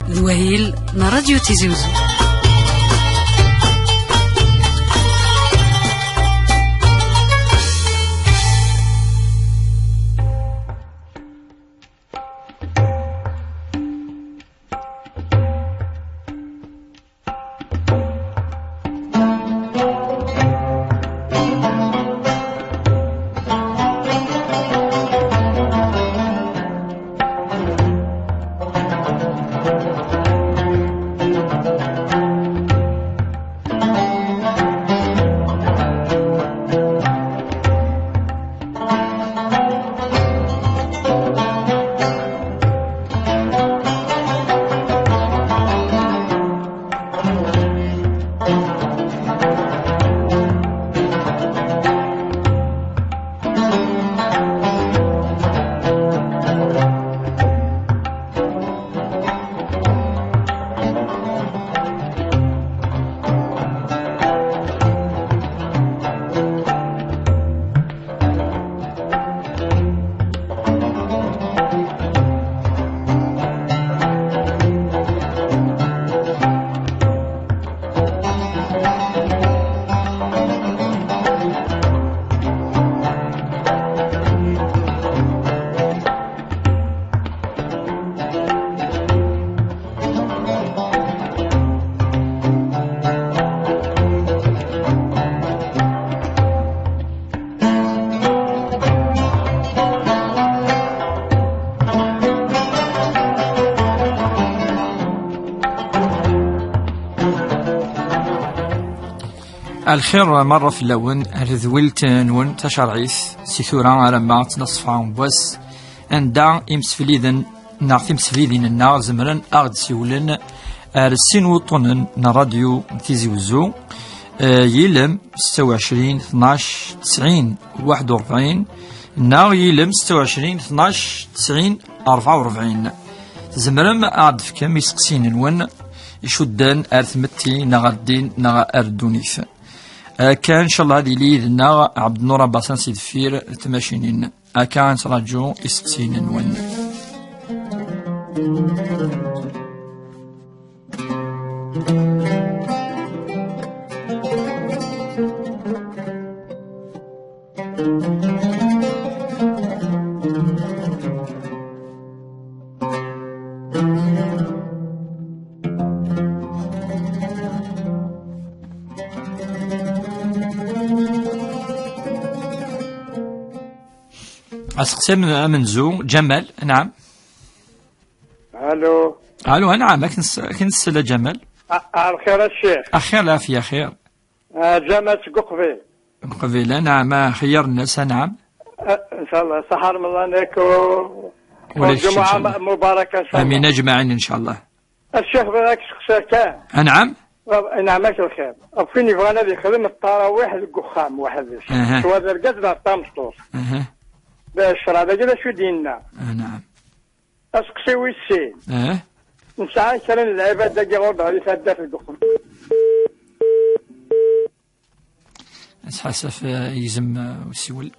ذوهيل راديو تيزي وزو. الخير مرة في اللون رذولت نون تشرعيث سيثورا على ما تنصفعون بوس عند إمسفليذن نعطي مسفليذين النار زمرن أغد سيولن السين وطنن راديو تيزي وزو يلم 26 12 90 41 نار يلم 26 12 90 44 زمرن أغد فكم يسقسين نون يشدان أرثمتي نغدين نغ أردونيث كان إن شاء الله هذه لي ذنا عبد النور باسان سيد فير تماشينين كان سراجو إسقسين نون أسقسم من زو جمال. نعم. الو نعم. كنسل جمال. الخير الشيخ. أخير لا في خير. جمال ققبيل. قبيلة. نعم. خير الناس. نعم. ان شاء الله سحر من الله نيكو والجمعة مباركة ان شاء الله. امين اجمعين ان شاء الله. الشيخ بغاك شخصيا كان. نعم. نعم ماشي الخير. فين يبغى نادي يخدم التراويح القخام واحد شو هذا القد ذا طامسطوس. باش راه كذا شو ديننا. نعم. اسقسي ويسين. نسعى كلام العباد داكي غورد على ساده في القخام. حسف يزم وسيول.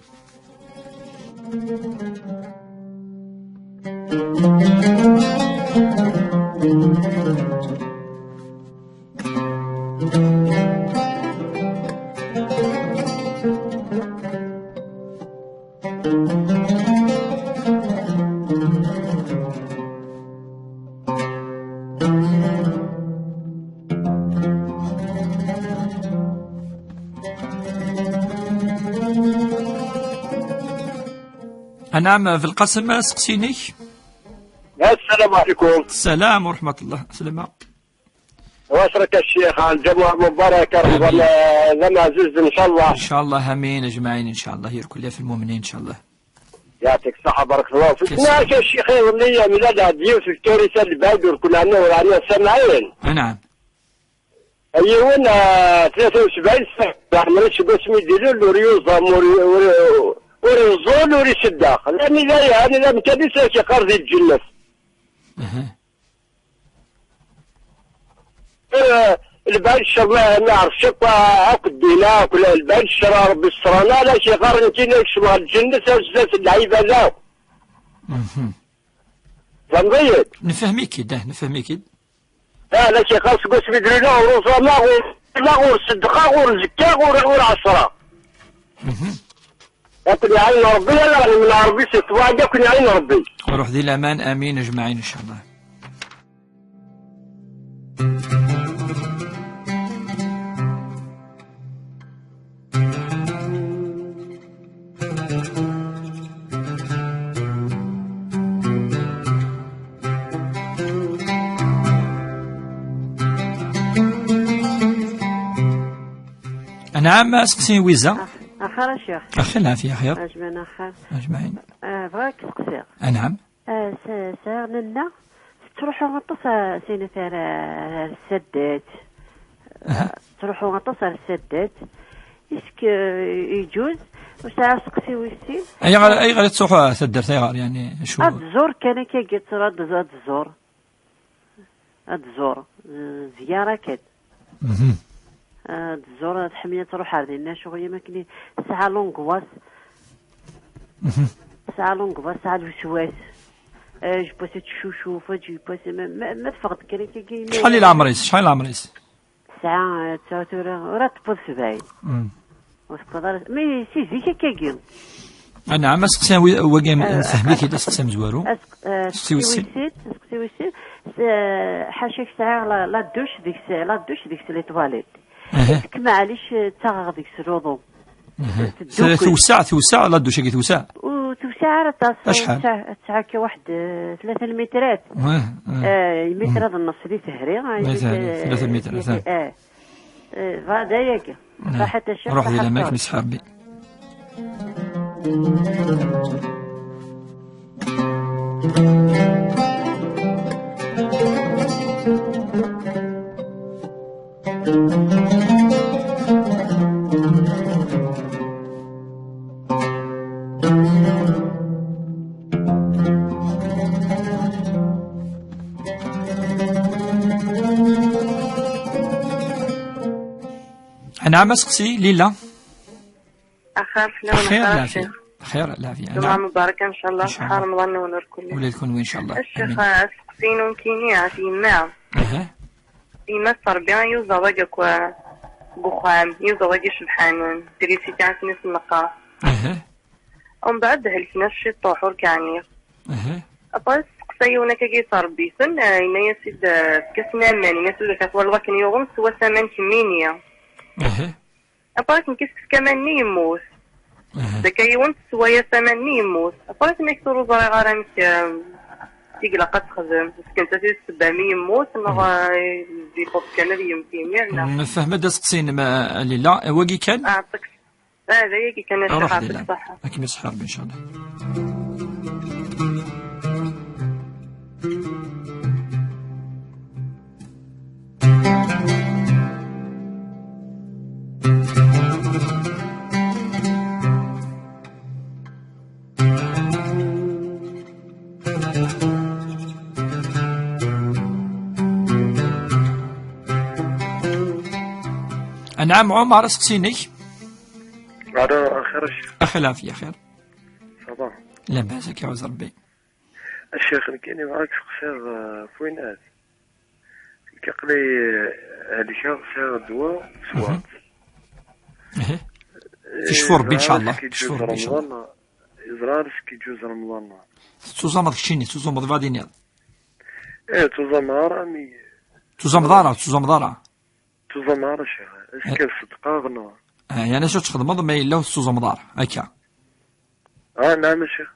نعم. في القسم سقسيني. السلام عليكم. السلام ورحمة الله. سلامة. واشرك الشيخ الجمعة مباركة لما عزيز ان شاء الله. ان شاء الله امين اجمعين ان شاء الله. يركل في المؤمنين ان شاء الله. يعطيك الصحة بارك الله فيك. ناش الشيخ يولي ميلاد عديو في الكارثة البايدور كنا عنا ورانيا سامعين. نعم. ايوان 73 سنة عمرش باسمي ديلو وريوزا وريزول وريسداخ لاني لا يعني لا متدسة شي قرض يتجلف. البنشر ما نعرف شكوى عقدينا كل البنشر ربي الصرانا لا شي غير نتينا يكشفوا الجنة وزاز اللعيبة لا. فهمت؟ نفهمي كده. لا شي خاص قوس بدرينا ورصا لا غور صدقة غور زكاة غور عشرة. لكن يعين ربي لا من ربي ستواجه كن يعين ربي. وروح ذي الأمان آمين أجمعين إن شاء الله. نعم اسقسي ويزا. اخر الشيخ. اخي العافيه خير. اجمعين اخر. اجمعين. بغاك تقصير. نعم. سار لنا تروحوا غطس سينا ثار السدات. تروحوا غطس السدات. اسك يجوز وساعة سقسي ويسين. اي غير تروحوا سدرت يعني شو. الزور كان كي قلت رد الزور. الزور زيارة كد. الزورة تحمية تروح عندنا شغل يمكن ساعة لونغواس ساعة الوسواس جباسة تشوشوفة جباسة ما تفقد كريكي شحال العمريس ساعة تسعة ورا تبوظ سبعين وتقدر مي سي زيكا كاكيل. نعم اسقسي وقام فهميتي دا اسقسي مزوارو اسقسي ويسيت حاشاك ساعة لا دوش ديك لي تواليت كما علاش تاغ ديك الروضو توسع لا دوش كي توسع وتوسع شحال تسعة كواحد 3 مترات متر هذا النص اللي تهري 3 متر هذا ياك حتى الشيخ روح الى ماك نسحابي. نعم اسقسي ليلى. خير العافية. جمعة مباركة إن شاء الله. شهر رمضان ونور كله. وليدكم وإن شاء الله. الشيخ اسقسينو كيني في ما. في التربية يوزا بخام يوزا شبحان دريسي تاع ناس النقا. ومن بعد هلكنا الشي طوحور كعني. أبغى سيونا كي تربي سن إن يسيد كسنا ماني يسيد كسوال وكن يوم سوى ثمن كمينية. أبغى نكسك كمان نيموس. ذكا يوم سوى ثمن نيموس. أبغى نكسر زرع غرامك تيجي قد خدم كنت تسيد 700 موس نغا دي بوب كان ذي يمكن يعني. فهم هذا سقسين ما ليلى واقي كان. أعطيك. هذا يجي كان الصحة في الصحة. أكيد صحة إن شاء الله. نعم عمر اسقسيني. أخي العافية خير. صباح. لا بأسك يا عز ربي. الشيخ كاين معاك تقصير فوينات كيقلي هادي شهر دواء سوات. تشفر بي إن شاء الله. تشفر بي إن شاء الله. إزرار كيجوز رمضان. تزمض كشيني تزمض فادينيا. تزمار أمي. تزمضارة. تزمار الشيخ. اسكي صدقة غنوا. يعني شو تخدم ما إلا تزمضار هكا. نعم الشيخ.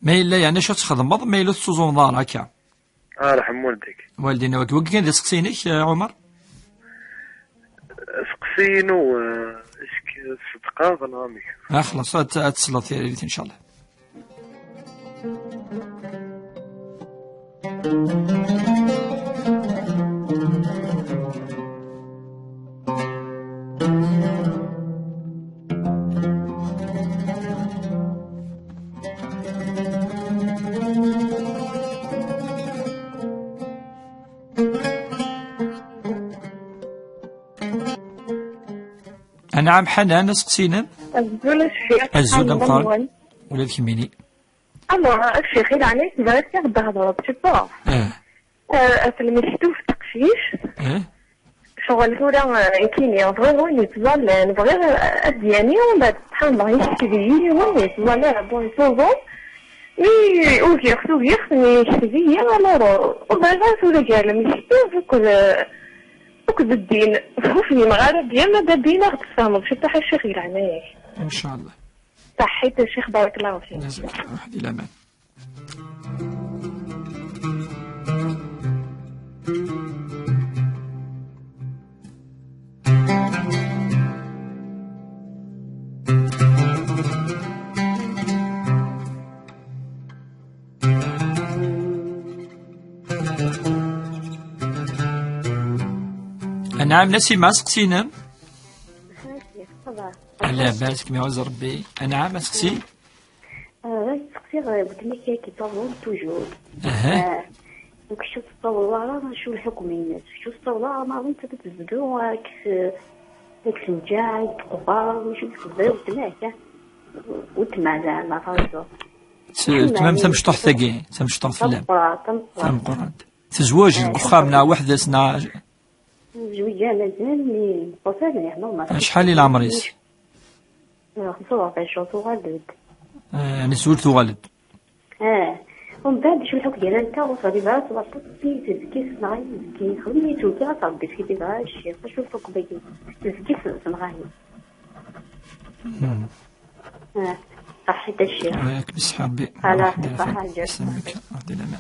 ما إلا يعني شو تخدم ما إلا تزمضار هكا. رحم والديك. والدينا وكي كان سقسينيك عمر. سقسينو اسكي صدقة غنوا ميك. خلاص اتصلت يا ريت إن شاء الله. نعم حنان سقسينا. الزول مقال ولا الكميني. الشيخ يعني بغيت نهضر بشي با. في المشتوف فيش شغل ثورة كيني بغيو يتظل نبغي أدياني ولا تحمل يشتري ولا يتظل بون صوزو اوكي خصو يخصني يشتري على رو وبغا ثورة قال مش وكذا الدين خوفني مغارب ديال ماذا بينا غتفهموا باش تحت الشيخ يلعناه ان شاء الله. صحيت الشيخ بارك الله فيك. واحد الامان. نعم نسيمة سقسينا. لا باس كما يعوز ربي. نعم سقسي. سقسي قلت لك كي تطولون توجور. دونك شو تطولوا شو الحكم الناس شو تطولوا ما انت تزدو داك الوجع تقبر شو تزدو تماك وتمازع لا فرصه. تمام تمشطح ثقي تمشطح في اللعب. تم تزواج الخامنا وحده سنا. زوجة مازال مي بوصلني حنا شحال لي العمريس؟ 25 تغلد. يعني سولت ولد. ومن بعد شو الحكم ديال انت وصافي بقى تبطلتي تزكي صناعي تزكي خليني توكا صاحبي في ديها الشيخ شو الحكم باقي تزكي صناعي. صحيت الشيخ. وياك بصحابي. على صحة يسلمك واحد الامان.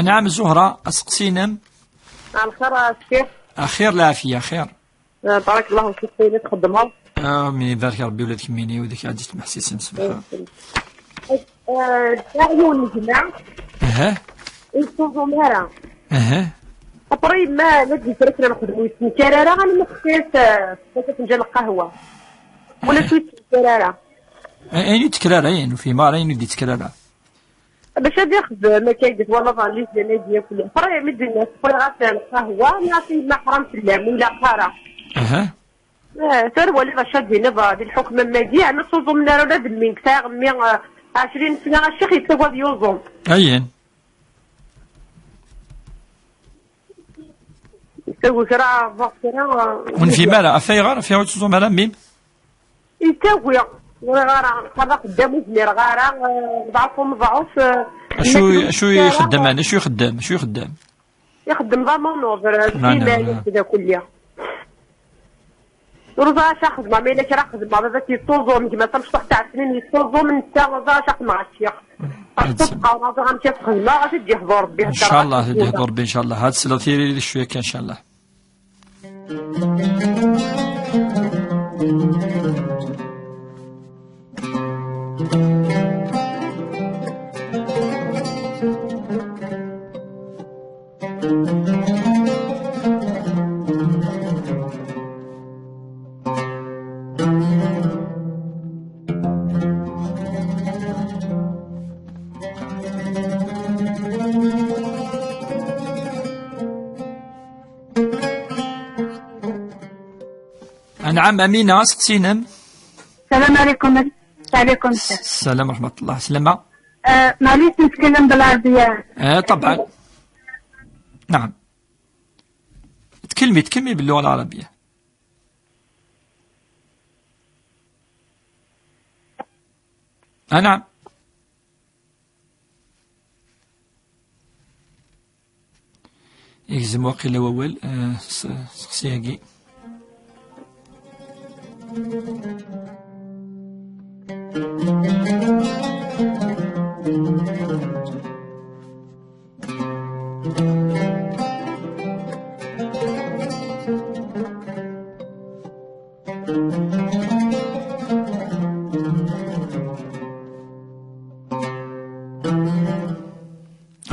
نعم زهرة أسقسينم. الخير الشيخ. خير العافية خير. بارك الله فيك اللي تخدمها. مي بارك ربي ولادك ميني وديك عادي تمحسسين سبحان. تعيون الجماعة. يصوصوا مهرة. أبري ما ندي فركنا نخدمو الكرارة أنا ما خصيت فنجان القهوة ولا شوية الكرارة. أين تكرارة يعني في مار أين يدي تكرارة. باش غادي ياخذ ما كايدك والله فاليس ديال ياكل فري يمد الناس فري غاسل القهوه نعطي ما حرام في اللعب ولا قاره. ثروه اللي غشاد هنا هذه الحكم المادي انا صوزو من ولا بالمين كثار 120 سنه الشيخ يتسوى ديوزوم. اين يسوي كرا فاكتورا ونفي مالا افيغار في عود صوزو مالا ميم يسوي غارة قرا قدامو زمير غارة ضعفهم ضعف. شو يخدم انا شو يخدم يخدم ضمان نوفر كيما كذا كليا ورزا شاخذ ما ميلا كرا خدم بابا تيطوزو من كما تمشط تاع سنين يطوزو من تا رزا شاخذ مع الشيخ تبقى رزا غنمشي في خدمه غادي تجي حضور ربي ان شاء الله تجي حضور ربي ان شاء الله. هاد السلا ثيري شويه كان ان شاء الله. نعم أمينة سقسينم. السلام عليكم. عليكم السلام ورحمة الله. سلامة. معليش نتكلم بالعربية. طبعا. نعم. تكلمي باللغة العربية. نعم. يلزم واقيلا وول سقسياكي.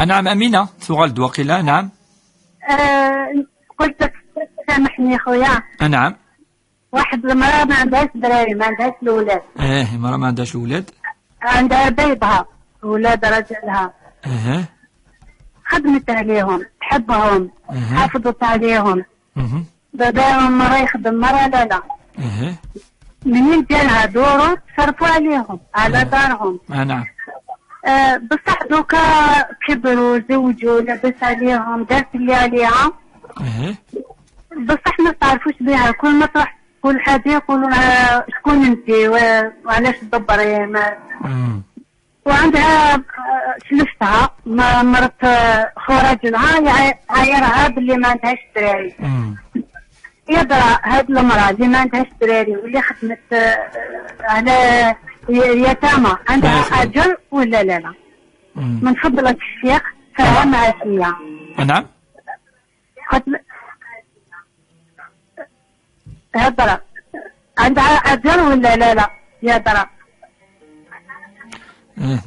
نعم أمينة ثغال واقيلا. نعم. قلت لك سامحني خويا. نعم. واحد المرأة ما عندهاش دراري، ما عندهاش الأولاد. المرأة ما عندهاش الأولاد. عندها بيضها، أولاد راجلها. خدمت عليهم، تحبهم، حافظت عليهم. باباهم مرة يخدم مرة لا. منين جالها دورو تصرفوا عليهم على دارهم. نعم. بصح دوكا كبروا زوجوا لبس عليهم دارت اللي عليها. بصح ما تعرفوش بها، كل ما تروح كل حاجة يقولوا لها شكون انتي وعلاش تدبري. وعندها شلفتها مرت خو راجلها عايرها باللي ما عندهاش دراري. يدرى هاد المرأة اللي ما عندهاش دراري واللي خدمت على يتامى عندها أجر ولا لا؟ من فضلك الشيخ فهم عافية. نعم. هدرة عندها أجر ولا لا؟ يا درا.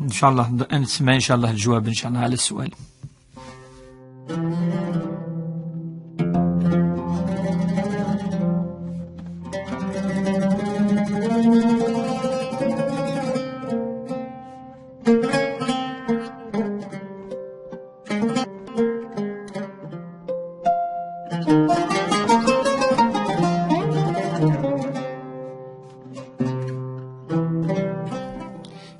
إن شاء الله نسمع إن شاء الله الجواب إن شاء الله على السؤال.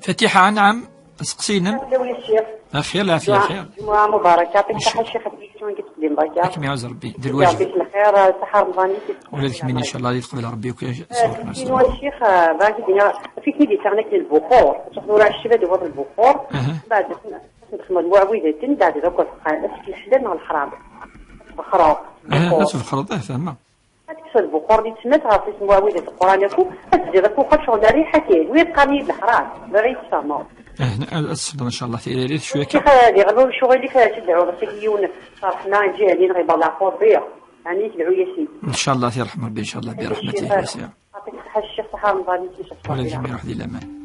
فتيحة. نعم سقسينا. خير العافية. خير. جمعة مباركة. يعطيك الصحة الشيخ. شنو تقدم برك؟ ياك يعز ربي دير الواجب. يعطيك الخير. صحة رمضانية. ولادك مني إن شاء الله يتقبل ربي وكي شنو الشيخ باقي دينا فيك ندي تاعنا البخور تاخذوا راه الشباب ديال البخور بعد ندخلوا المعوذة بعد ذاك الفقه الحلال مع الحرام بخراط. نشوف الخراط فاهمة. هذيك البخور اللي تسمى تعرفي المعوذة القرآن ياكو تزيد فوق شغل ريحة كاين ويبقى من الحرام لا يتسمى. أسفل إن شاء الله تيريت شوية. كيف هذه غير شغل اللي كتدعوا بس يون صافنا نجي علينا غير بالله فوضيه يعني تدعوا ياسين. إن شاء الله يرحم ربي إن شاء الله برحمته الواسعة. يعطيك الصحة الشيخ. صحة رمضانية. ولا الجميع واحد الأمان.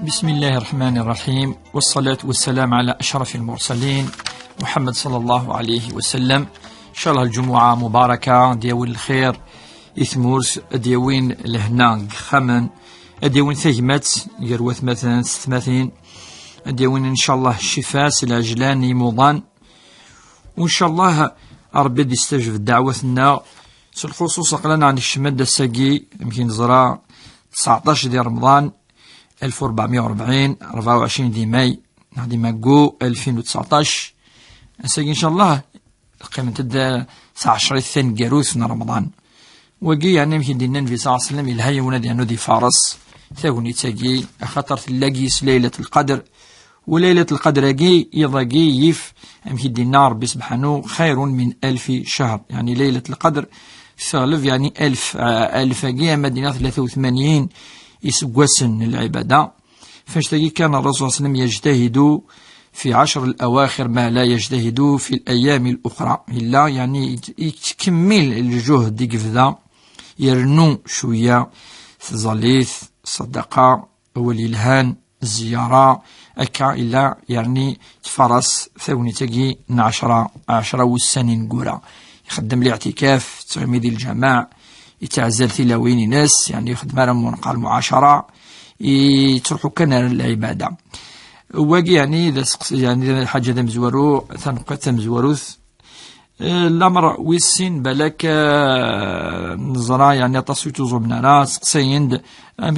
بسم الله الرحمن الرحيم، والصلاة والسلام على أشرف المرسلين محمد صلى الله عليه وسلم. إن شاء الله الجمعة مباركة ديوين الخير إثمورس ديوين الهنا خمن ديوين ثيمات يروث مثلا ستماثين ديوين إن شاء الله الشفاء العجلاني مضان، وإن شاء الله ربي يستجب دعوتنا الخصوص قلنا عن الشمال الساقي يمكن زرا 19 ديال رمضان 1440 24 دي ماي دي ماكو 2019 ساقي إن شاء الله قيمة تدا 19 ثاني كاروس من رمضان وقي يعني يمكن دينا النبي صلى الله عليه وسلم الهي ونادي أنو دي فارس ثاوني تاقي خاطر تلاقيس ليلة القدر، وليلة القدر اقي يضاقي يف يمكن دينا ربي سبحانه خير من 1000 شهر، يعني ليلة القدر ثالث يعني 1000 اقي مدينة 83 يسقسن العبادة. فاش تاقي كان الرسول صلى الله عليه وسلم يجتهد في 10 الأواخر ما لا يجتهد في الأيام الأخرى، إلا يعني يكمل الجهد يقفدا يرنو شوية ظليث صدقة والإلهان الزيارة أكا إلا يعني تفرس ثوني تجي 10 والسنين قورا يخدم الاعتكاف تغميد الجماع يتعزل ثلاوين ناس يعني يخدم لهم قال معاشرة يتروحوا كان العبادة واقي يعني إذا يعني حاجة ذا مزورو ثنقات مزوروث الأمر ويسين بالك نزرا يعني تصويت زبنا سقسيند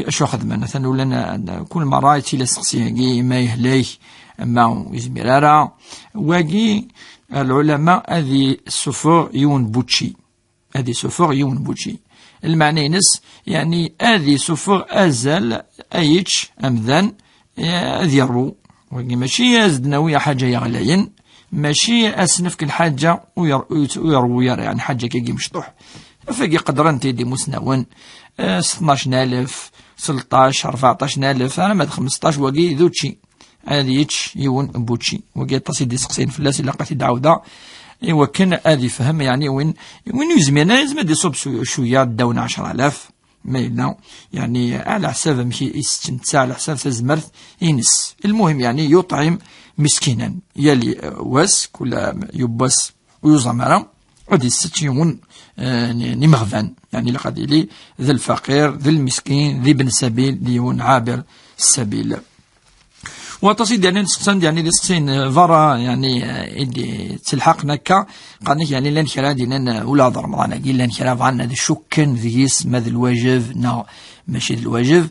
شو خدمنا ثنو لنا كل مرة يتيلا سقسياقي ما يهليه ما يزمرارا واقي العلماء هذه سفور يون بوتشي هذه سفور يون بوتشي المعنى نس يعني هذه سفور أزل أيتش أمذن أذيرو واقي ماشي أزدناوية حاجة يغلين ماشي أسنفك الحاجة ويروي يعني حاجة كي مشطوح فاقي قدرن تيدي مسنون 12,000 16 14,000 أنا ماد 15 واقي ذوتشي هذه يتش يون بوتشي واقي تصيدي سقسين فلاس إلا قاتي دعوة إيوا كان هذه فهم يعني وين يزمينا لازم يصوب شوية داون 10,000 ما إلا يعني على حساب مشي يستنتع على حساب تزمرت ينس المهم يعني يطعم مسكينا يلي واس كل يباس ويزمر غادي يستيون نمغفان يعني لقد لي ذا الفقير ذا المسكين ذي بن سبيل ديون عابر السبيل وتصيد يعني نسقسن يعني نسقسين فرا يعني إدي تلحقنا كا قالني يعني لان كرا دينا ولا رمضان قيل لان كرا عنا ذي شكن ذيس ماذا الواجب ماشي الواجب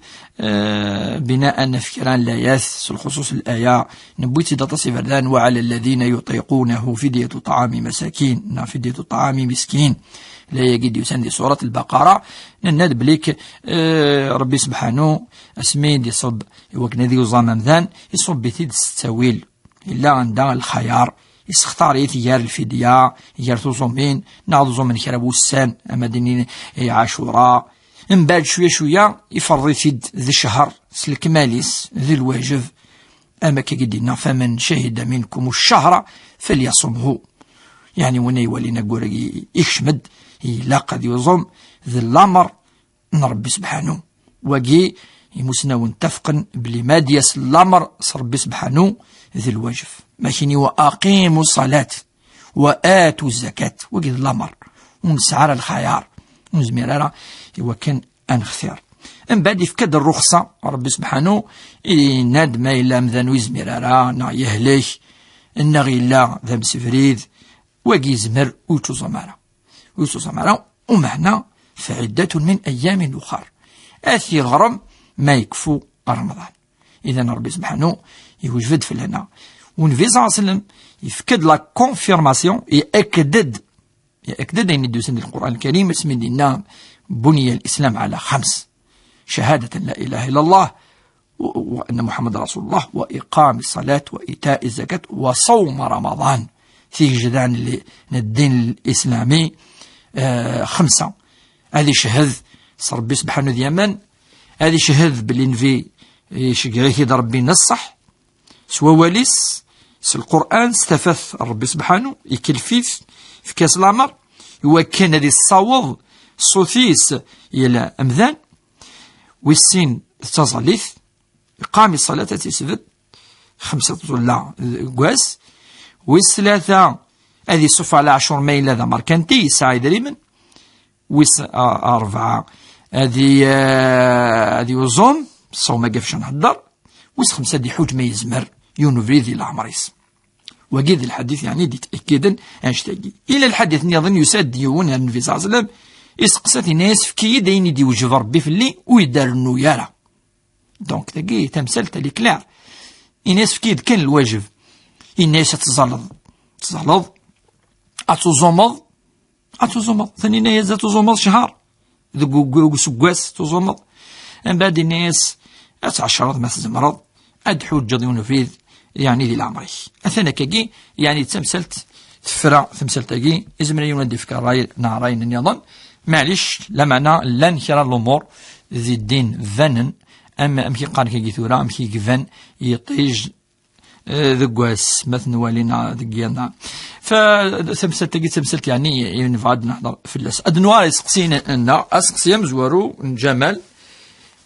بناء نفكران لايات الخصوص الآية نبويتي دا تصيف الآن وعلى الذين يطيقونه فدية طعام مساكين فدية طعام مسكين لا يجد يسندي سورة البقرة نناد بليك ربي سبحانه اسمين يصب وكنا ذي وظام ذان يصب بثيد الستاويل إلا عندها الخيار يسختار يثيار الفدية يار توزومين نعضو من كرابو السان أما دينين عاشوراء من بعد شوية يفرض فيد ذي الشهر سلك ماليس ذي الواجب أما كيدينا فمن شهد منكم الشهر فليصمه يعني وانا يولينا قوري يخشمد إلا قد يظم ذي الأمر نربي سبحانه وقي يمسنا ونتفقن بلي ما دياس الأمر ربي سبحانه ذي الواجب ماشيني وأقيموا الصلاة وآتوا الزكاة وقي الأمر ونسعر الخيار ونزميرارا وكان أنخثير من بعد يفكد الرخصة ربي سبحانه يناد ما إلا مذان ويزميرارا نا يهليش النغي لا ذا مسفريد وقي زمر ويتو زمارا ومعنا فعدة من أيام أخر آثي غرم ما يكفو رمضان إذا ربي سبحانه يوجد في لنا ونبي صلى الله عليه وسلم يفكد لا كونفيرماسيون يأكدد أن يدوسن القرآن الكريم اسم دينا بني الإسلام على 5 شهادة لا إله إلا الله وأن محمد رسول الله وإقام الصلاة وإيتاء الزكاة وصوم رمضان في جدعان الدين الإسلامي 5 هذه شهد ربي سبحانه ديما هذه شهد بالإنفي شجريه يد ربي نصح سوا واليس القرآن استفث ربي سبحانه يكلفيث في كاس الأمر وكان هذه الصوض صوثيس إلى أمذان والسين تصليث إقام الصلاة تسبت 5 ولا قواس والثلاثة هذه صفة على 10 ميل هذا مركنتي سعيد ريمن 4 هذه وزوم صوم قفش نهدر 5 دي حوج ما يزمر يونفريذي العمريس وقيد الحديث يعني دي تأكيدا أنشتاقي إلى الحديث نظن يساد ديون النبي صلى الله عليه وسلم إسقسات الناس في كي داين دي وجه ربي في اللي ويدار النيارة دونك تاقي تمثال تالي كلار الناس في كيد كان الواجب الناس تزلظ أتزمض ثاني ناس تزمض شهر ذو سقواس تزمض من بعد الناس أتعشرات ما تزمرض أدحوج جضيون فيه يعني ذي العمري أثناء كاكي يعني تمثلت تفرع تمثلت كاكي إزمنا يوندي فكا راي نعراين النظام معليش لا معنى لا نكرا الأمور ذي الدين فنن أما أمكي قال كاكي ثورا أمكي كفن يطيج ذقواس مثل والينا ذقيانا فتمثلت يعني ينفعد نحضر في اللاس أدنوار يسقسين أن أسقسي مزورو جمال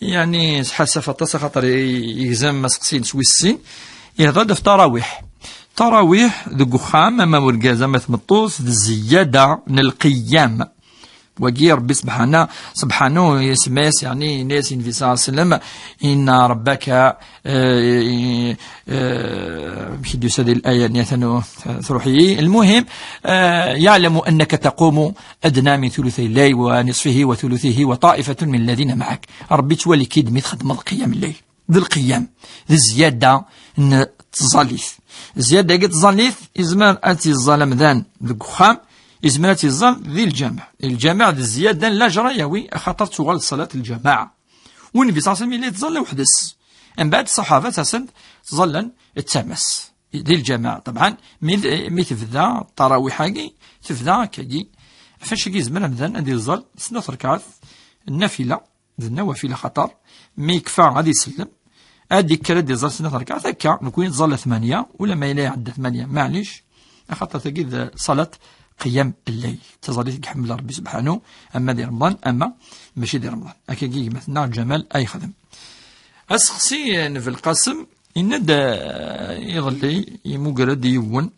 يعني حسب التص خاطر يلزم مسقسين سويسين يهضر في تراويح ذو خام أما ورقازة مثمطوس الزيادة من القيام وقي ربي سبحانه يسميس يعني ناس في صلى الله عليه وسلم إن ربك بحيث يسد الآية نيثنو ثروحي المهم يعلم أنك تقوم أدنى من ثلثي الليل ونصفه وثلثه وطائفة من الذين معك ربي تولي كيد ميت خدم القيام الليل ذي القيام ذي الزيادة تظليث زيادة قد تظليث إزمان أتي الظلم ذان ذكخام إزمانات الظل ذي الجامع ذي الزيادة لا جرى يوي خاطر تغال صلاة الجماعة والنبي صلى الله عليه وسلم اللي تظل وحدس من بعد الصحابة تسند تظلا التمس ذي الجماعة طبعا مي تفذا التراويح تفذا كي فاش كي زمان مثلا ذي الظل سنة ركعات النافلة ذي النوافل خطر مي كفى غادي يسلم هاديك كلا دي الظل سنة ركعات هكا نكون تظل 8 ولا ما إلا يعدى 8 معليش خاطر تجد صلاة قيام الليل تظلي تحمل ربي سبحانه أما دي رمضان أما ماشي دي رمضان هكا كي مثلنا الجمال أي خدم أسخصي في القسم إن دا يغلي يمقرد يون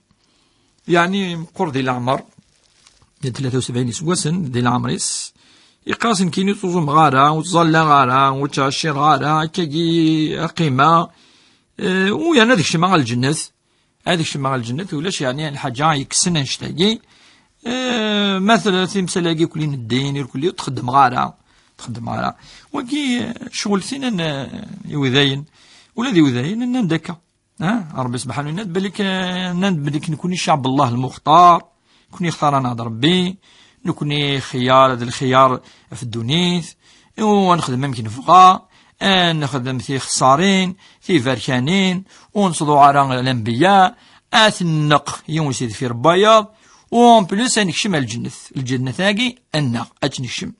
يعني قرد العمر 73 سواسن دي العمريس يقاسم كيني تظلم غارة وتظل غارة وتعشر غارة كي قيمة ويانا ديك شي مع الجنة هذيك شي مع الجنة ولاش يعني الحاجة يكسن نشتاقي مثلا تمسلاقي كل الدين كل تخدم غارة وكي شغل ثين يوذاين ولا ذي وذاين ندكا ربي سبحانه ند بالك نكون شعب الله المختار نكون يختارنا ربي نكون خيار هذا الخيار في الدنيث ونخدم ممكن فقا نخدم في خسارين في فركانين ونصدو على الانبياء اثنق يوم سيد في ربايض وون بلوس نكشم الجنة ثاقي أن أتنكشم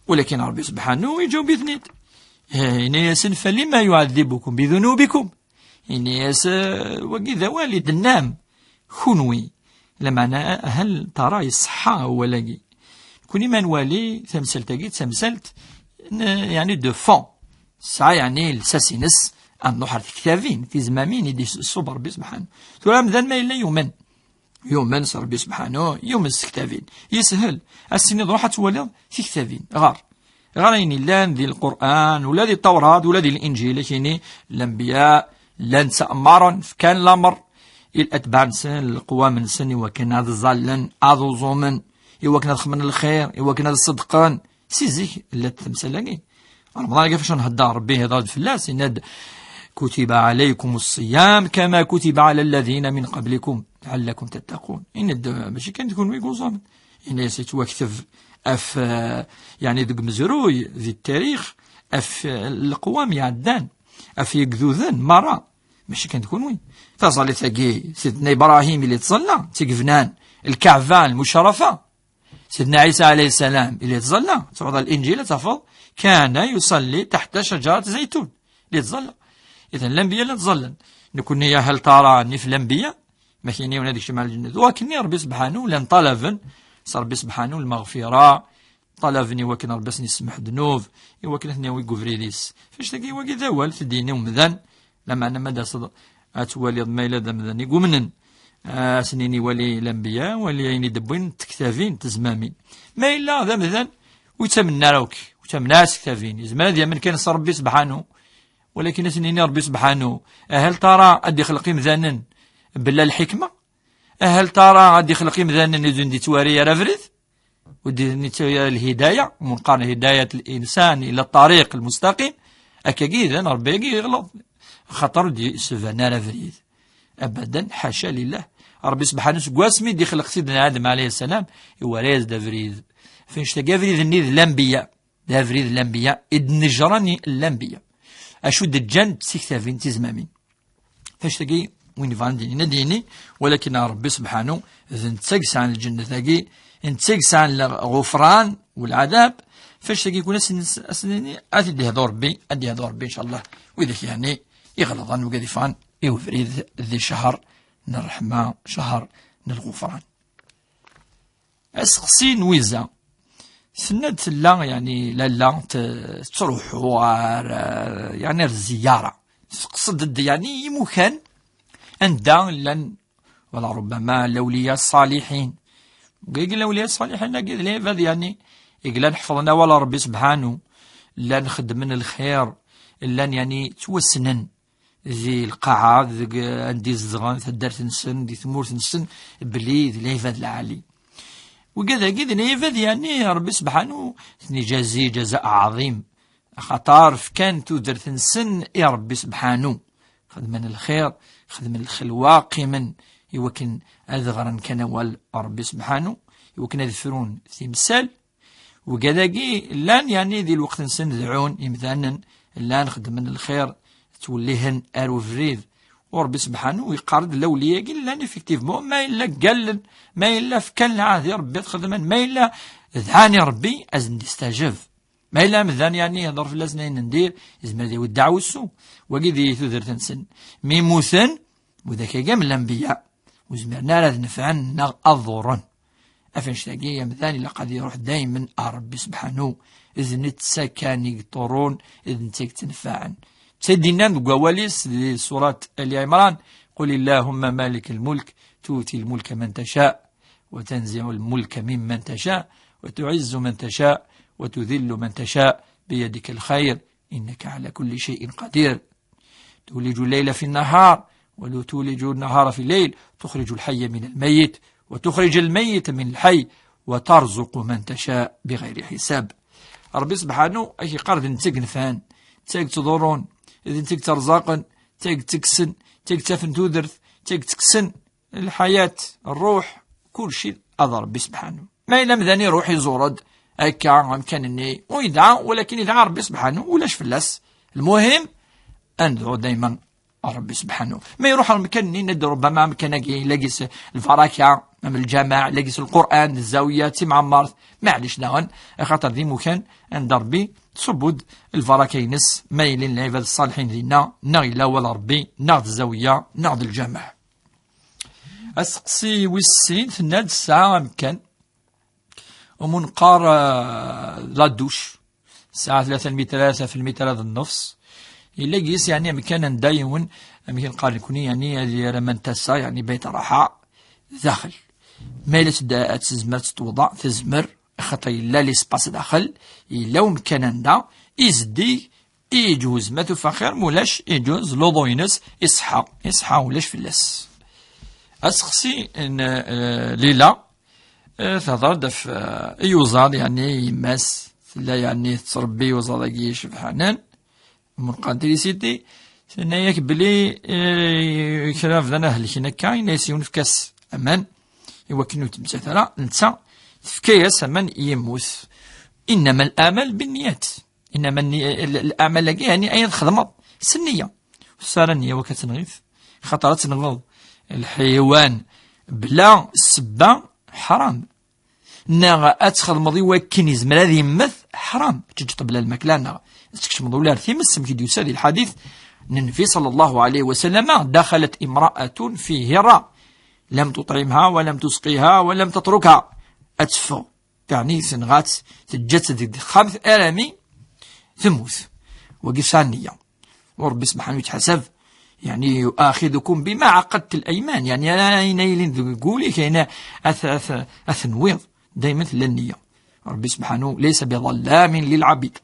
ولكن ربي سبحانه يجاوب بثنيت إن ياسن فلما يعذبكم بذنوبكم إن ياس وكذا والد النام خنوي لمعنى هل ترى يصحى ولا كوني ما نوالي تمثلت يعني دو فون ساعة يعني الساسينس أن نحر كتابين في زمامين يدي الصبر ربي سبحانه ترى مذن ما إلا يومن ربي سبحانه يوم الكتابين يسهل السنين روحة تولد في كتابين غار يعني لان ذي القرآن ولا ذي التوراة ولا ذي الإنجيل كيني الأنبياء لن تأمرا كان الأمر الأتباع نسن القوام نسن وكان هذا الظلن هذا زومن وكان هذا خمن الخير وكان هذا الصدقان سيزيك لا تمسلقين رمضان كيفاش نهدى ربي هذا الفلاس يند كتب عليكم الصيام كما كتب على الذين من قبلكم لعلكم تتقون إن ماشي كان تكون ويقول صامن إن يتوكتب أف يعني ذوك مزروي ذي التاريخ أف القوام يعدان أف يقذوذن مرة ماشي كان تكون وين تصلي تلاقي سيدنا إبراهيم اللي تصلى تقفنان الكعبة المشرفة سيدنا عيسى عليه السلام اللي تصلى تعود الإنجيل تفضل كان يصلي تحت شجرة زيتون اللي تصلى إذا الأنبياء لا تظلن نكون يا هل تراني في الأنبياء ما كاينين ولا ديك شمال الجنة ولكن ربي سبحانه لن طلبن صار ربي سبحانه المغفرة طلبني وكن ربي يسمح ذنوب وكن ثني ويغفريديس فاش تلقي وكذا وال في ديني ومذن لما أنا مدى صدق أتولي ما إلا ذا يقومن سنيني ولي الأنبياء ولي يعني دبوين تكتافين تزمامين ما إلا ذا مذن ويتمنى روك ويتمنى تكتافين زمان ذي من كان صار ربي سبحانه ولكن سنيني ربي سبحانه هل ترى أدي خلقي مذنن بلا الحكمة هل ترى أدي خلقي مذنن يزن دي تواري رفرث ودي نتواري الهداية منقارن هداية الإنسان إلى الطريق المستقيم أكاكيدا ربي يغلط خطر دي سفانا رفرث أبدا حاشا لله ربي سبحانه سقواسمي دي خلق سيدنا آدم عليه السلام يواريز دافريذ فينش تقافريذ النيذ الأنبياء دافريذ الأنبياء إذ نجراني الأنبياء أشود الجن تسيكتافين تزمامين فاش تقي وين فانديني نديني ولكن ربي سبحانه إذا نتسقس عن الجنة تقي نتسقس عن الغفران والعذاب فاش تقي يكون أسنيني أدي هذا ربي إن شاء الله وإذا يعني يغلظان وقذفان يوفريد ذي شهر نرحمة شهر الغفران أسقسين ويزا سنة لا يعني لا تروحوا يعني الزيارة قصد يعني يمكن أن لن ولا ربما الأولياء الصالحين قيل الأولياء الصالحين قيل ليه يعني يقول نحفظنا ولا ربي سبحانه لا نخدم من الخير لن يعني توسنن ذي القاعة عندي الزغان تدرت نسن دي ثمور نسن بلي ذي ليفاد العالي وكذا كذا ليفاد يعني ربي سبحانه جازي جزاء عظيم خطار كان تدرت نسن يا ربي سبحانه خدم من الخير خدم من الخلوة قيما يوكن أذغرا كان ربي سبحانه يوكن يذفرون تمثال وكذا لان يعني ذي الوقت نسن ذعون يمثالا لان خدم من الخير توليهن ارو فريد وربي سبحانه ويقارد الاولياء قال لان افكتيفمون ما الا قال ما الا فكان عادي ربي تخدم ما الا ذعاني ربي ازن يستجاب ما الا مذان يعني يهضر في الاسنين ندير يزمر ديو الدعوه السوء وكذي تذر تنسن ميموثن وذاك كامل الانبياء وزمرنا راه نفعنا اضرا افنش تلاقي مثاني لقد يروح دائما ربي سبحانه اذن نتسكن يطرون اذن تنفعن سيدنا نقواليس سورة آل عمران قل اللهم مالك الملك تؤتي الملك من تشاء وتنزع الملك ممن تشاء وتعز من تشاء وتذل من تشاء بيدك الخير إنك على كل شيء قدير تولج الليل في النهار ولو تولج النهار في الليل تخرج الحي من الميت وتخرج الميت من الحي وترزق من تشاء بغير حساب ربي سبحانه أي قرد نتقنفان تاك تضرون إذن تاك ترزاقا تاك تكسن تاك تفن تودرث تاك تكسن الحياة الروح كل شيء أضر ربي سبحانه ما إلا مذاني روحي زورد أكا أمكانني ويدعى ولكن يدعى ربي سبحانه ولاش فلاس المهم أن ندعو دايما ربي سبحانه ما يروح المكان ندعو ربما مكان لاقيس الفراكة من الجامع لاقيس القرآن الزاوية معمر معليش داون خاطر ذي مكان عند ربي تصبود الفراكينس مايلين العباد الصالحين دينا نغيلا ولا ربي نغد الزاوية نغد الجامع أسقسي والسين ثناد الساعة مكان ومنقار لادوش الساعة 3 في المتر هذا النص يلاقيس يعني مكان دايون مكان قال يكوني يعني هذه من تسا يعني بيت راحة داخل مالت دا تزمر تتوضع تزمر خطي لا لي سباس داخل إلا مكان دا يزدي يجوز ما تفخر مولاش يجوز لوضوينس يصحى ولاش فلاس أسقسي إن ليلة تهضر دف يوزاد يعني يماس لا يعني تربي وزادكي شبحانان من قادري سيدي سناياك بلي كراف ذا نهل كنا كاين يسيون في كاس أمان يوكنو تمساترا نتا في كاس أمان يموت إنما الآمل بالنيات إنما الآمل يعني أي خدمة سنية صار النية وكتنغيث خطرات تنغض الحيوان بلا السبة حرام ناغا أتخذ مضي وكني زمر هذه يمث حرام تجي بلا الماكلة ناغا تكش مضي ولا ثيمس مكي يسال الحديث النبي صلى الله عليه وسلم دخلت امرأة في هراء لم تطعمها ولم تسقيها ولم تتركها أتفو يعني سنغات تجسد خمس أرامي ثموث وقفانية وربي سبحانه يتحسب يعني يؤاخذكم بما عقدت الأيمان يعني أين يقولي كاين أثنويض دائما النية ربي سبحانه ليس بظلام للعبيد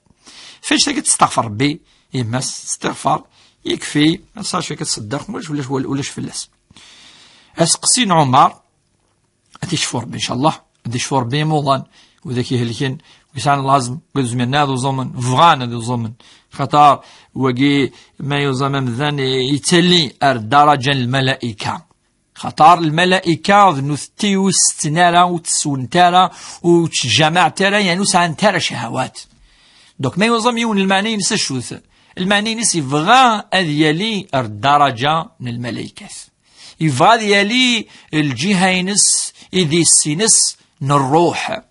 فاش تستغفر ربي إما استغفر يكفي ما صارش كتصدق ولاش فلاس أسقسين عمر أتشفور بإن شاء الله أتشفور بي موضان وذاك يهلكين ويسعن لازم قد زمنا ذو زمن فغانا ذو زمن خطار وقي ما يزمن ذن يتلي الدرجة الملائكة خطار الملائكة ذنوثتي وستنارا وتسونتارا وتجمعتارا يعني وسعنتارا شهوات دوك ما يوزم يون المعني نسى الشوث المعني نسى يبغى أذيالي الدرجة من الملائكة يبغى أذيالي الجهة ينس إذي السينس نروح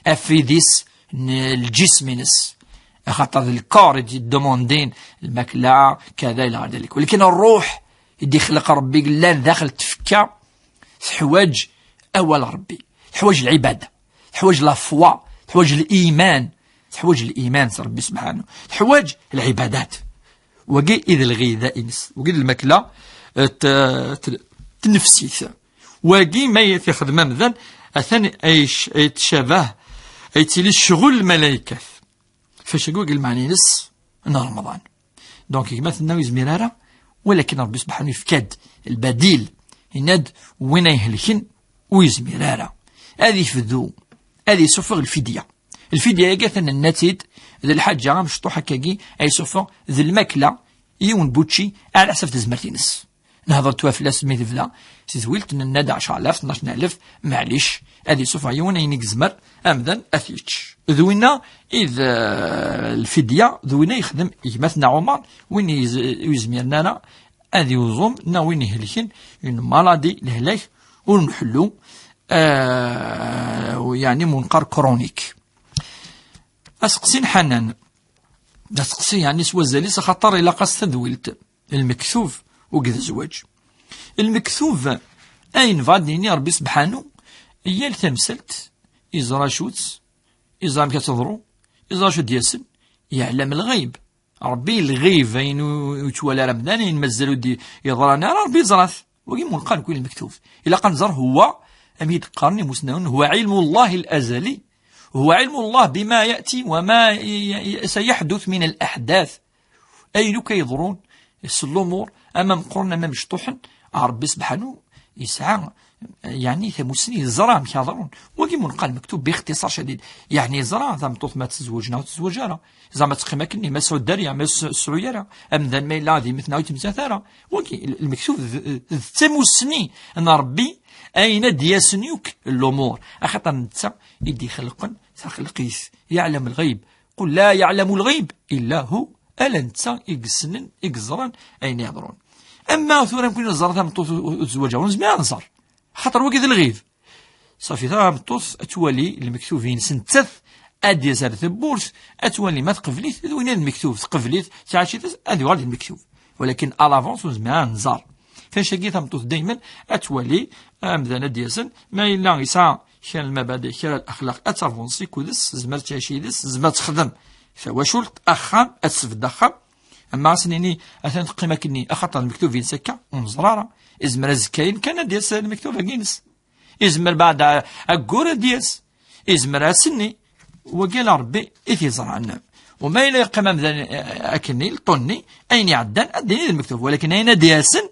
أفيديس الجسم نس خاطر الكور يجي دوموندين الماكلة كذا إلى غير ذلك ولكن الروح يدي خلق ربي لا داخل تفكى حواج أول ربي حواج العبادة حواج لا فوا تحوج الإيمان، تحوج الإيمان ربي سبحانه، تحوج العبادات. وقي إذا الغذاء إنس وقي الماكلة تنفسيث، وقي ما يخدم مثلا أثن أيش يتشابه أيتيلي شغل الملائكة فاش يقول المعني نس نهار رمضان. دونك كما ثنا يزميرارا، ولكن ربي سبحانه يفكاد البديل يناد وين يهلكن ويزميرارا. هذه فذو هذه صفغ الفدية. الفدية يقاثن النتيد ذا الحاجة مشطوحة كاكي أي صفغ ذا الماكلة يون بوتشي على حسب تزمرتينس. نهضر توافلا سميت فلا سيزويلت ننادى 10,000 12,000 معليش هذه صفغ يون أين يزمر أمذن أثيتش ذوينا إذا الفدية ذوينا يخدم يمثنا عمر وين يزميرنا هذه يوزوم نا وين يهلكن يون مالادي الهلاك ونحلو يعني منقر كرونيك. أسقسين حنان أسقسي يعني سوى زاليس خطر إلى قصة ذويلت المكثوف وقذ الزواج. المكثوف أين فاديني ربي سبحانه هي التمثلت إزرا شوت إزرا كتظرو إزرا شو دياسن يعلم الغيب. ربي الغيب أين يتولى رمضان ينمزلو دي يضرانا ربي زراث وقيم منقال كل المكتوف إلا قنزر هو أميد قرني مسنون هو علم الله الأزلي، هو علم الله بما يأتي وما سيحدث من الأحداث. أين كيضرون الأمور أمام قرن أمام شطوحا ربي سبحانه يسعى يعني ثمسني الزرع مكاضرون وقيم قال مكتوب باختصار شديد يعني زرع ذا مطوط ما تزوجنا وتزوجنا زعما تقيمة كني ما سعود داريا ما سعويرا أم ذا الميل لا ذي مثنا ويتمساثارا وقي المكتوب ثمسني أن ربي أين دياسنيوك الأمور أخطر نتسا يدي خلقا خلقيس يعلم الغيب قل لا يعلم الغيب إلا هو ألا نتسا يقسنن يقزران أين يهضرون. أما ثورا يمكن الزرع مطوط وتزوجها ونزمي نصر خاطر وكذا الغيب صافي ثا مطوس أتولي المكتوفين سنتث أدي زارت البورس أتولي ما تقفليت وين المكتوب تقفليت تعاشي أدي غادي المكتوب ولكن ألافونس وزمان نزار فاش كي مطوس دايما أتولي أمذان دياسن ما إلا يسعى كان المبادئ كان الأخلاق أتافونسي كودس زمر تعيشي دس زمر تخدم فواشولت أخام أتسفد أخام أما سنيني أثناء قيمة كني أخطر المكتوب في سكة ونزرارة إزمر الزكاين كان دياس المكتوب أجينس إزمر بعد أقول دياس إزمر سني وقال ربي إثي زرعنا وما إلا قيمة مثلا أكني الطني أين يعدان أديني المكتوب ولكن أين دياسن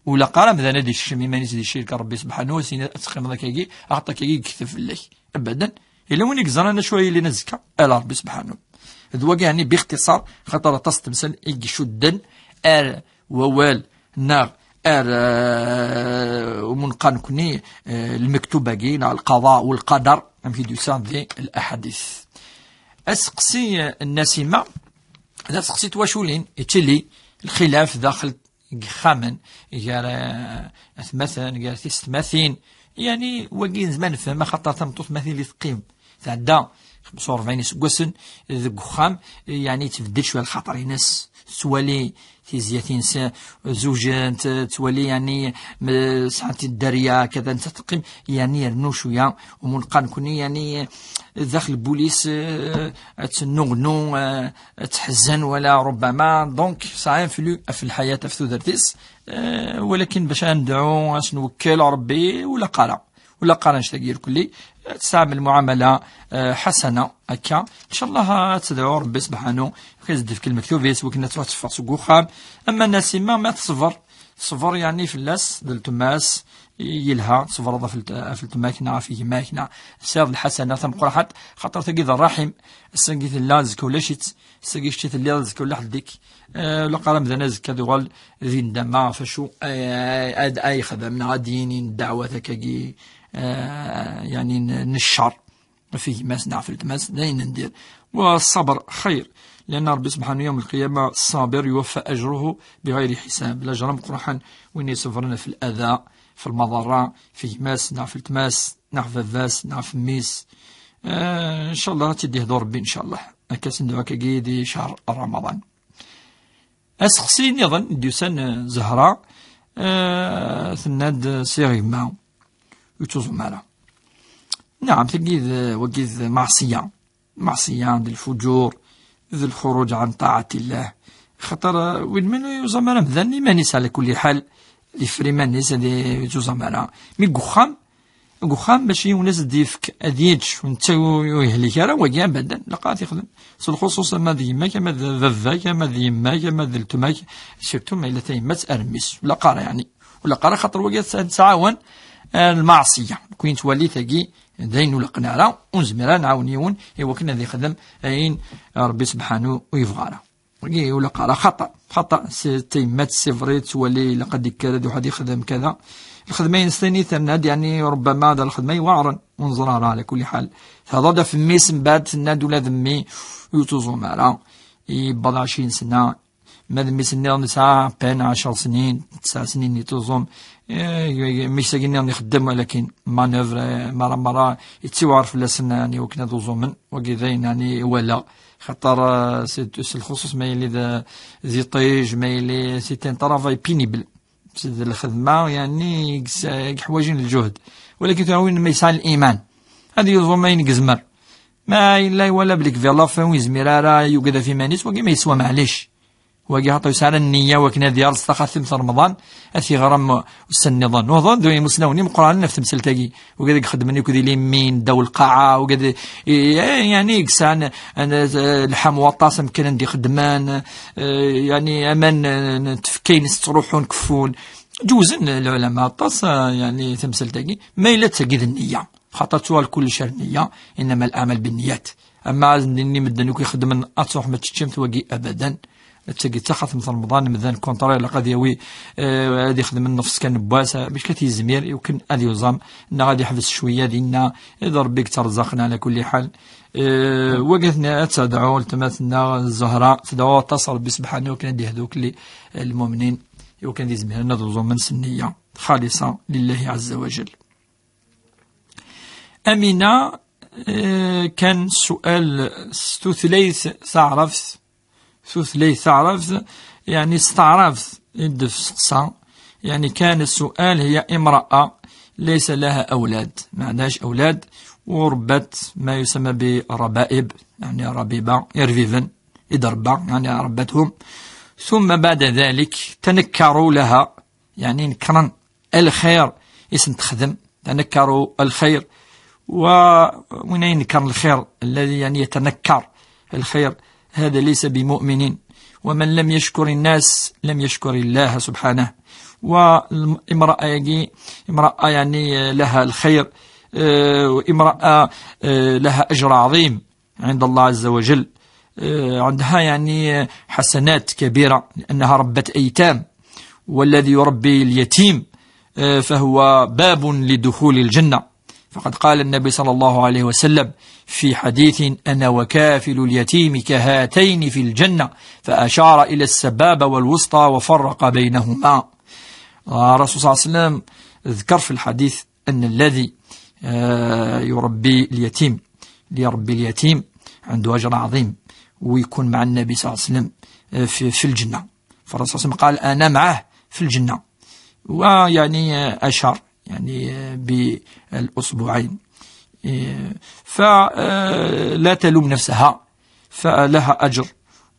ولا قال مثلا دي الشمي ما نسي الشركة ربي سبحانه وسينا أتقيم ذاك يجي أعطاك يجي كتف الله أبدا إلا وين يقزرنا شوية اللي نزكى على ربي سبحانه ذوق يعني باختصار خطر تستمثل يجي شدا ووال نار ومنقان كني المكتوبة جينا القضاء والقدر أم في دوسان ذي الأحاديث. أسقسي النسيمة إذا سقسيت واشولين يتلي الخلاف داخل خامن جار مثلا جار تستماثين يعني وقين زمان فما خطر تمطوط مثل اللي تقيم تعدى 45 سكوسن ذك خام يعني تبدل شويه الخطر ناس توالي تيزياتين زوجين توالي يعني ساعات الدريا كذا انت تقيم يعني يرنو شويه ومنقان كوني يعني داخل البوليس تنغنو تحزن ولا ربما دونك صعيب في الحياه في ذاتيس ولكن باش ندعو باش نوكل ربي ولا قرا ولا قرا تغيير كلي تستعمل معامله حسنه هكا ان شاء الله تدعو ربي سبحانه كيزد في كلمه كتوفيس وكنا تروح تفق سوق خام. اما الناس ما تصبر يعني في اللاس ديال تماس يلها تصبر في التماكنه فيه ماكنه سير الحسنه ثم قرحت خاطر تقيد الرحم السنقيت اللازك ولا شيت سقيشت اللازك ولا حديك ولا قال مثلا زكا دوال ذي ندما فشو اي خدمنا غاديين الدعوه هكاكي يعني نشر فيه ما نعرف التماس داين ندير والصبر خير لأن ربي سبحانه يوم القيامة الصابر يوفى أجره بغير حساب لا جرم قرحا وين يسفرنا في الأذى في المضرة في ماس نعرف التماس نعرف الفاس نعرف الميس إن شاء الله تديه دور ربي إن شاء الله أكاسن دعاك جيدي شهر رمضان. أسخسين يظن ديوسان زهراء ثناد سيغي ما يتوزو مالا نعم تجد وجد معصية ذي الفجور ذي الخروج عن طاعة الله خطر وين من يزمر مذني ما نسى على كل حال يفري ما نسى ذي يزمر مي قخام باش يونس ديفك أديتش ونتو يهلك راه وجا أبدا لقات يخدم الخصوص ما ذي يماك ما ذفاك ما ذي يماك ما ذي التماك سيرتو ما إلا تيمات أرميس ولا قارا يعني ولا قارا خاطر وجا تعاون المعصية كوين تولي تجي دين ولا قنارة ونزمرا نعاونيون إوا كنا ذي خدم أين ربي سبحانه ويفغانا ولا قارا خطأ تيمات سيفري تولي لقد كاد واحد يخدم كذا الخدمين ثاني ثناد يعني ربما هذا الخدمي وعرا ونزرارا على كل حال هذا في ميس من بعد ثناد ولا ذمي يوتوزو مارا يبضع 20 سنة ما ذمي سنة نسعة بين 10 سنين 9 سنين يتوزم مش ساقيني نخدم ولكن مانوفر مرة يتسوار في السنة يعني وكنا دوزو من وكذين يعني ولا خاطر الخصوص ما يلي ذي طيج ما يلي سيتين طرافاي بينيبل الخدمة يعني حواجين الجهد ولكن تعاون ما يسعى الإيمان هذه يظن ما ينقزمر ما إلا ولا بلك في الله فهو يزمرارا يوجد في مانيس وكي ما يسوى معليش وكي حطوا يسعى النية وكنا ديار استخاثم في رمضان أثي غرام النظام وظن دوي مسلموني مقران نفس مسلتاقي وكذا خدمني وكذا ليمين دو القاعة وكذا يعني يكسان الحم وطاس يمكن عندي خدمان يعني أمان تفكين تروحون كفون جوزن العلماء طاس يعني تمثلتاقي ما إلا تجد النية خاطر سؤال كل شر نية إنما الأعمال بالنيات أما إني مدنوك يخدم أتصح ما تشمت وجي أبدا تجي تخاف مثل رمضان مثلا كونتري لقد يوي غادي يخدم النفس كان بواسه باش كتيزمير يمكن غادي يوزام ان غادي يحبس شويه ديالنا اذا ربي ترزقنا على كل حال وقفنا تدعو التماسنا الزهراء تدعو اتصل بسبحانه وكان دي هذوك المؤمنين وكان دي زميرنا دوزو من سنيه خالصه لله عز وجل. أمينة كان سؤال ثلاث تعرفت يعني استعرفت الدفصة يعني كان السؤال هي امرأة ليس لها أولاد ما عندهاش أولاد وربت ما يسمى بربائب يعني ربيبة يرفيفن يدربا يعني ربتهم ثم بعد ذلك تنكروا لها يعني نكرا الخير اسم تخدم تنكروا الخير وين ينكر الخير الذي يعني يتنكر الخير هذا ليس بمؤمن ومن لم يشكر الناس لم يشكر الله سبحانه. وامرأة يعني لها الخير وامرأة لها أجر عظيم عند الله عز وجل عندها يعني حسنات كبيرة لأنها ربت أيتام والذي يربي اليتيم فهو باب لدخول الجنة. فقد قال النبي صلى الله عليه وسلم في حديث أنا وكافل اليتيم كهاتين في الجنة فأشار إلى السبابة والوسطى وفرق بينهما. الرسول صلى الله عليه وسلم ذكر في الحديث أن الذي يربي اليتيم عنده أجر عظيم ويكون مع النبي صلى الله عليه وسلم في الجنة. فالرسول صلى الله عليه وسلم قال أنا معه في الجنة ويعني أشار يعني بالأسبوعين فلا تلوم نفسها فلها أجر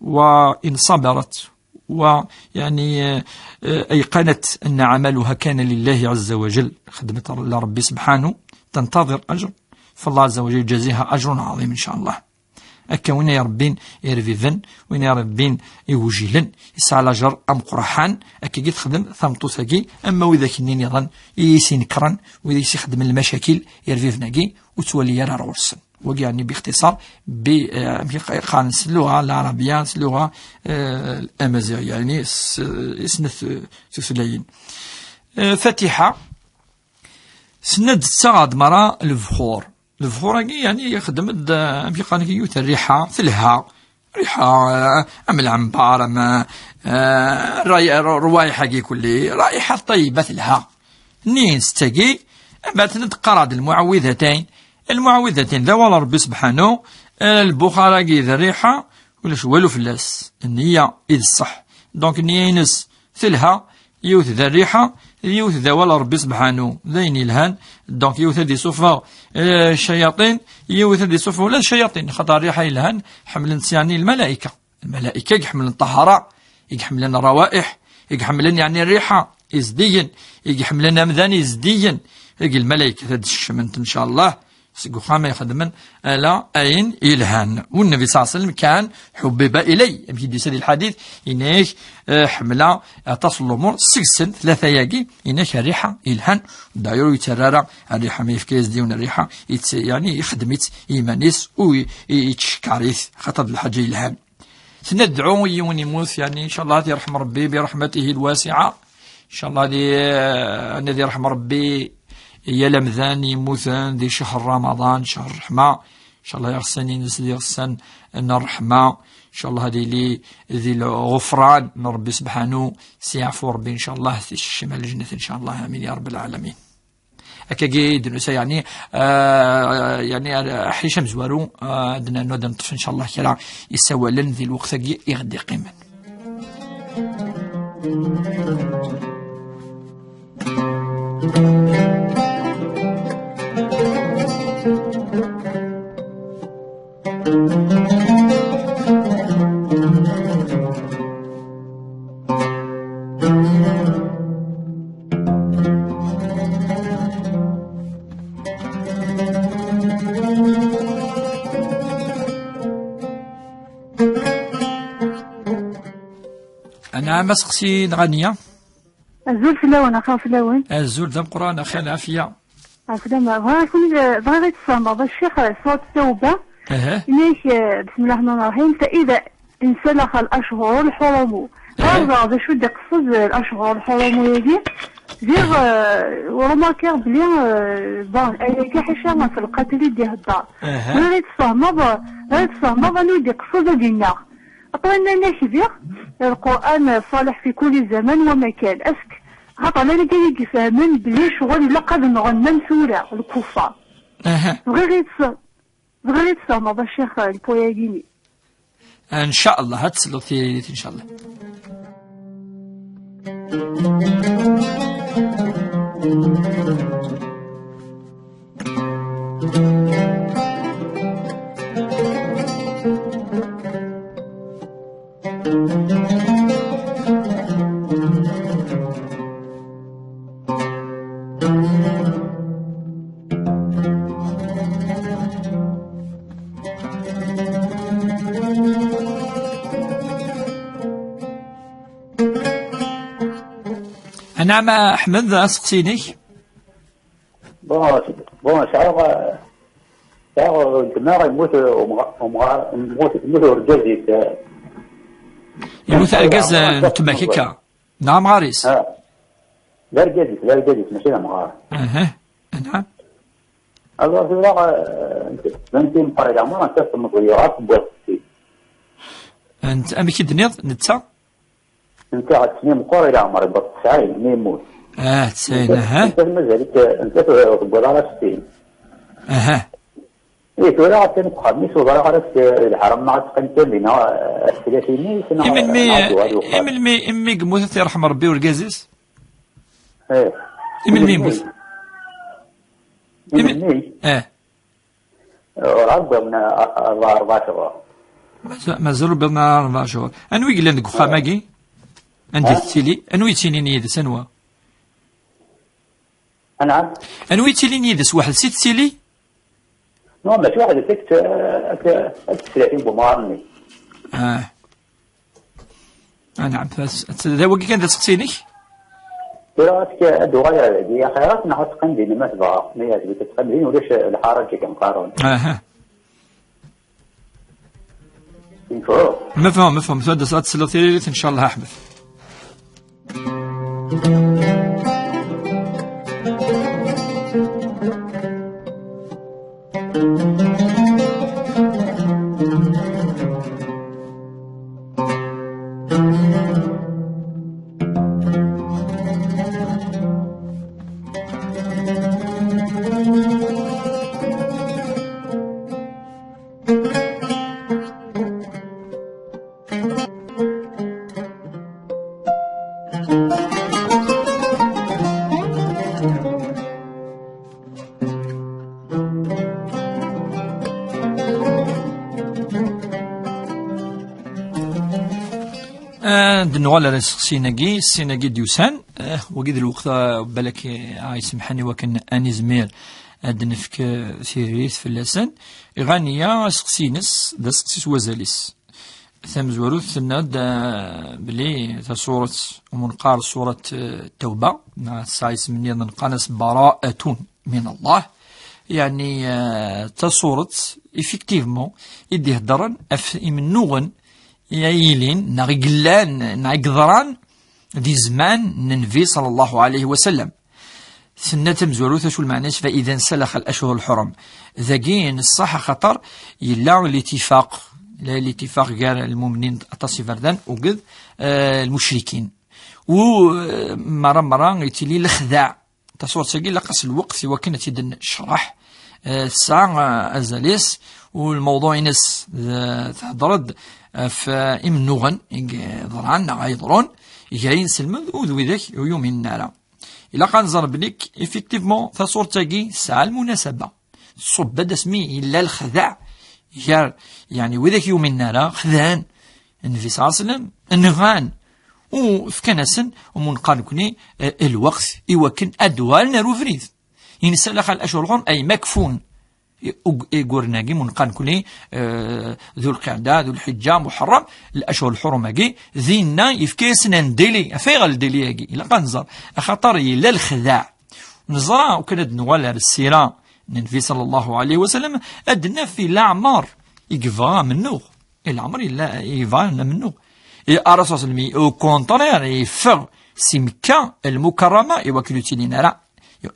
وإن صبرت ويعني أيقنت أن عملها كان لله عز وجل خدمة لربي سبحانه تنتظر أجر فالله عز وجل يجازيها أجر عظيم إن شاء الله. أكا وين يا ربين يرفيفن وين يا ربين يوجيلن يسعى لاجر أم قرحان أكا جيت خدم ثمطو ثقي أما وإذا كنين يظن يسينكرن وإذا يخدم المشاكل يرفيفناكي وتولي يرى رورسن ويعني باختصار بقانس اللغة العربية اللغة الأمازيغية يعني اسنث ثلاثين فاتحة سند تساعد مرة الفخور يعني يخدم في قانكيوت الريحة في الها ريحة عمل عنبار ما روايح حقي كلي رائحة طيبة الها نين ستقي بعد نتقرض المعوذتين ذا ربي سبحانه البخارة ذا الريحة ولا شوالو فلاس النية إذ الصح دونك النية ينس في الها يوث ذا الريحة يوث ذا ولا ربي سبحانه ذين الهان دونك يوث دي صفة الشياطين يوث دي صفة ولا الشياطين خاطر الريحة الهان حملن يعني الملائكة يحملن الطهارة يحملن روائح يحملن يعني الريحة يزدين يحملن أمذان يزدين الملائكة هاد الشمنت إن شاء الله سيقوخا يخدمن على أين إلهان. والنبي صلى الله عليه وسلم كان حبب إلي يمكن يسال الحديث إنك حملة تصل الأمور 6 3 ياقي إنك الريحة إلهان دايرو يترارى الريحة ما يفكيز ديون الريحة يعني يخدمت إيمانيس ويتشكاريث خاطر الحاجة إلهان. سندعو يوم يموت يعني إن شاء الله يرحم ربي برحمته الواسعة إن شاء الله الذي يرحم ربي يا لمذان يموتان دي شهر رمضان شهر الرحمة إن شاء الله يغسني نسدي يغسن أن الرحمة إن شاء الله هذه لي ذي الغفران من ربي سبحانه سيعفو ربي إن شاء الله في الشمال الجنة إن شاء الله آمين يا رب العالمين. أكاكي دنوسا يعني يعني حيشم زوارو دنا نودن نطف إن شاء الله كلا يسوى لن ذي الوقت يغدي قيما. أنا مسقسي غنية الزول فلاون أخا فلاون الزول دم قرآن أخي العافية عافية بغيت تصمد الشيخ صوت التوبة إنيك بسم الله الرحمن الرحيم فإذا انسلخ الأشهر الحرم هذا شو بدي قصد الأشهر الحرم يجي دير ورماكير بلي بون أيك حشا في القتل ديال الدار غير تصمد أنو يدي قصد دينا أطلنا نشبه القرآن صالح في كل زمان ومكان أسك هطلنا كي يفهمن بلي شغل لقد نغنم سورة الكفار غير تصمد الشيخ البوياجيني إن شاء الله هتسلو ثيريت إن شاء الله. نعم أحمد أسقسيني بون شعر الدماغ يموت رجال يموت أرجاز تماكيكا نعم غاريس لا رجال ماشي مغار نعم الله في الواقع أنت مقرر عمرنا أنت في المغيرات بوقتي أنت أمي كي دنيض نتا انت عاد سنين مقرر عمر بط 90 مين موت 90 انت مازالك انت تقول على 60 ايه تقول عاد كان خميس وضرب على الحرم ما عاد كان لنا 30 سنه امي قموت يرحم ربي والقازيس ايه امي يموت امي ربنا من 4 شهور مازالوا بنا 4 شهور انوي قال لك واخا ماكي عندي التيلي انوي تيليني يدس انوا نعم انوي تيليني يدس واحد 6 تيلي نو ماشي واحد 30 بمارني نعم هذا هو كان تسقسيني دراسك الدغاية دي خيرات نحط قندي ما تبغى ما يجب تتقندين وليش الحرج كنقارون مفهوم ثلاث ساعات سلوثيري ان شاء الله احمد نغال على السيناكي ديوسان وقيد الوقت بالك يسمحني وكان اني زمير هاد نفك ثيريث في اللسان غانية سقسينس دا سقسيس وزاليس ثم زوروث ثناد بلي تصورة ومنقار صورة التوبة سايس من يضن قانس براءة من الله يعني تصورة إفكتيفمون يدي هدران من نوغن يايلين نغيقلان نغيقضران دي زمان ننفي صلى الله عليه وسلم ثنة مزوروثة شو المعناش فإذا انسلخ الأشهر الحرم ذاقين الصحة خطر يلا الاتفاق لا الاتفاق قال المؤمنين أتصي فردان وقذ المشركين ومرة يتلي الخداع تصور تساقي لقص الوقت وكانت يدن شرح الساعة أزاليس والموضوع ينس تهضرد فإم نغن ضرعان غيضرون يجاين سلمد وذوي ذاك يوم النار إلا كان ضرب لك إفكتيفمون تصور تاقي الساعة المناسبة صب اسمي إلا الخداع يعني وذاك يوم النار خذان النبي صلى الله عليه وسلم النغان وفكنسن ومنقال كني الوقت يوكن أدوال نارو فريد ينسلخ الأشهر الحرم أي مكفون يقولناكي منقال كني ذو القعدة ذو الحجة محرم الأشهر الحرم أجي ذينا يفكيسنا نديلي فيغل ديلي أجي إلا قنزر أخطر إلا الخداع نزرع وكانت نغال على السيرة النبي صلى الله عليه وسلم أدنى في الأعمار يقفا منه العمر إلا يقفا منه الرسول صلى الله عليه وسلم كونترير يفغ سمكة المكرمة يوكلو تيلينا لا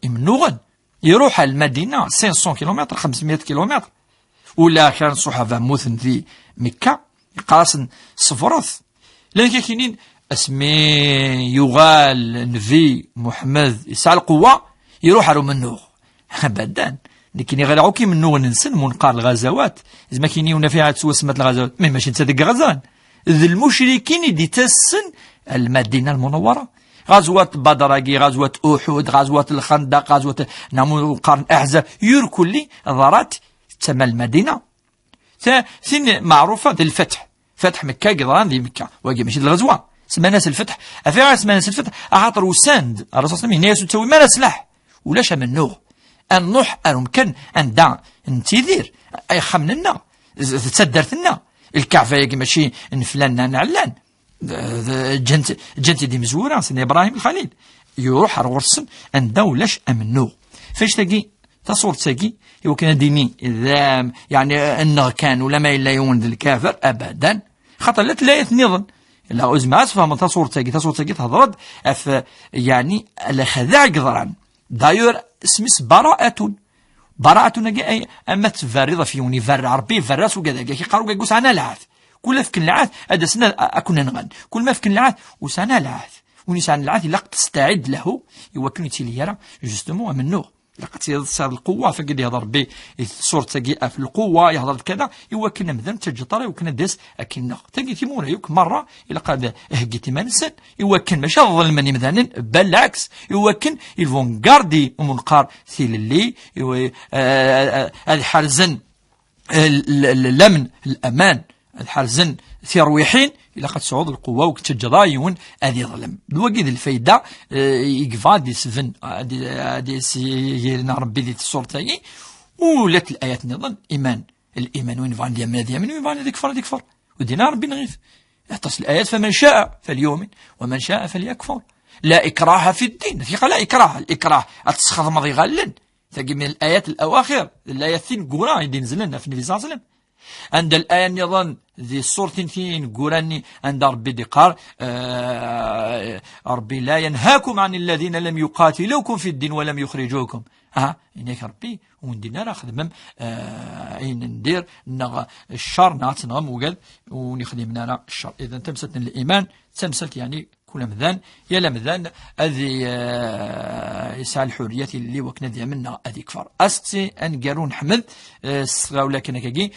يمنوغن يروح المدينة 500 كيلومتر 500 كيلومتر ولا كان صحابة موثن في مكة قاسن صفرث لكن كاينين اسمي يغال نبي محمد يسعى القوة يروح على منوغ أبدا لكن يغلعو كي منوغ ننسن منقار الغزوات إذا ما كاينين فيها تسوى سمات الغزوات ماشي نتصدق غزان ذي المشركين يدي تسن المدينة المنورة غزوات بدر غزوات أحد غزوات الخندق غزوات قرن أحزاب يركل لي ضرات تسمى المدينة ثين معروفة ذي الفتح فتح مكة قضران ذي مكة واجي ماشي الغزوة سما ناس الفتح أفيها اسمها ناس الفتح أخاطر وساند الرسول صلى الله عليه وسلم تسوي ما لا سلاح ولاش من نوغ أن نوح أمكن أن دع نتيذير أي خمننا تسدرتنا الكعفة يجي ماشي نفلان نعلان جنت دي مزورة سيدنا إبراهيم الخليل يروح الرسم أن دولاش أمنو فاش تجي تصور تجي هو كان ديني إذا يعني أنه كان ولا ما إلا يوند الكافر أبدا خاطر لا يتنظن لا أزمات فهم تصور تجي تهضرد يعني الخداع قدران داير اسمس براءة نجي أي أما تفرض في يونيفر عربي فرس وكذا كي قالوا جوس عنا العاث كل فكن العاث هذا سنة أكون نغن كل ما فكن العاث وسنا العاث ونسان العاث إلا تستعد له يوكل تيليرا جوستمون منه لقد تصير القوة فقد يهضر به صورة تجي في القوة يهضر كذا يوكلنا مثلا تجطر يوكلنا ديس أكننا تجي تيمونا يوك مرة إلا قاد هجيتي منسن يوكل مش الظلمني مثلا بل العكس يوكل الفونغاردي ومنقار ثيل اللي الحرزن الأمن الأمان الحرزن ثيرويحين إلا قد صعود القوة وكتجضايون أذي ظلم دوكيد الفايدة يقفا دي سفن دي سيرنا ربي دي الصورتاي ولات الآيات نظن إيمان الإيمان وين فان ديامن وين فان يكفر ودينا ربي نغيث يعطس الآيات فمن شاء فليؤمن ومن شاء فليكفر لا إكراه في الدين ثقة لا إكراه الإكراه أتسخذ مضي غالن تجي من الآيات الأواخر الآيات ثين قرا يدين نزلنا في النبي صلى الله عليه وسلم عند الآية نظن ذي الصورتين ثين قراني عند ربي دقار ربي لا ينهاكم عن الذين لم يقاتلوكم في الدين ولم يخرجوكم إنك ربي وندينا ناخذ مم أين ندير الشر نعتنغم وقال ونخدمنا الشر إذا تمست الإيمان تمست يعني كل مذان يلا مذان هذه يسعى الحرية اللي وكنا دي منا هذه كفر أستي أن قارون حمد ولا كنا كي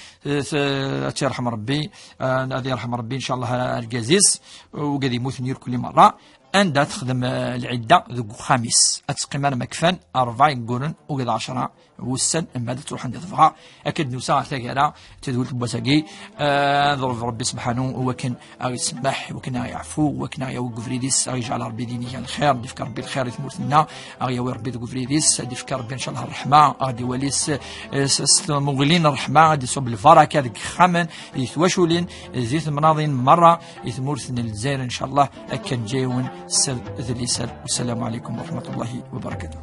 يرحم ربي هذه يرحم ربي إن شاء الله الجازيز وقد يموت نير كل مرة أن تخدم العدة ذو خامس أتسقيم أنا مكفان 4 قرن وقد 10 والسن أما تروح عند تبغى أكيد نوسع ثقيلة تدول بوساقي ضرب ربي سبحانه وكن يسمح وكن يعفو وكن يوقف ريديس يجعل ربي ديني الخير ديفك ربي الخير يثمرتنا يا ربي يوقف ريديس ديفك ربي إن شاء الله الرحمة غادي وليس مغلين الرحمة غادي يصب البركة ذيك خامن يتواشولين زيت مناضين مرة يثمرتنا الجزائر إن شاء الله أكن جايون سل ذي والسلام عليكم ورحمة الله وبركاته.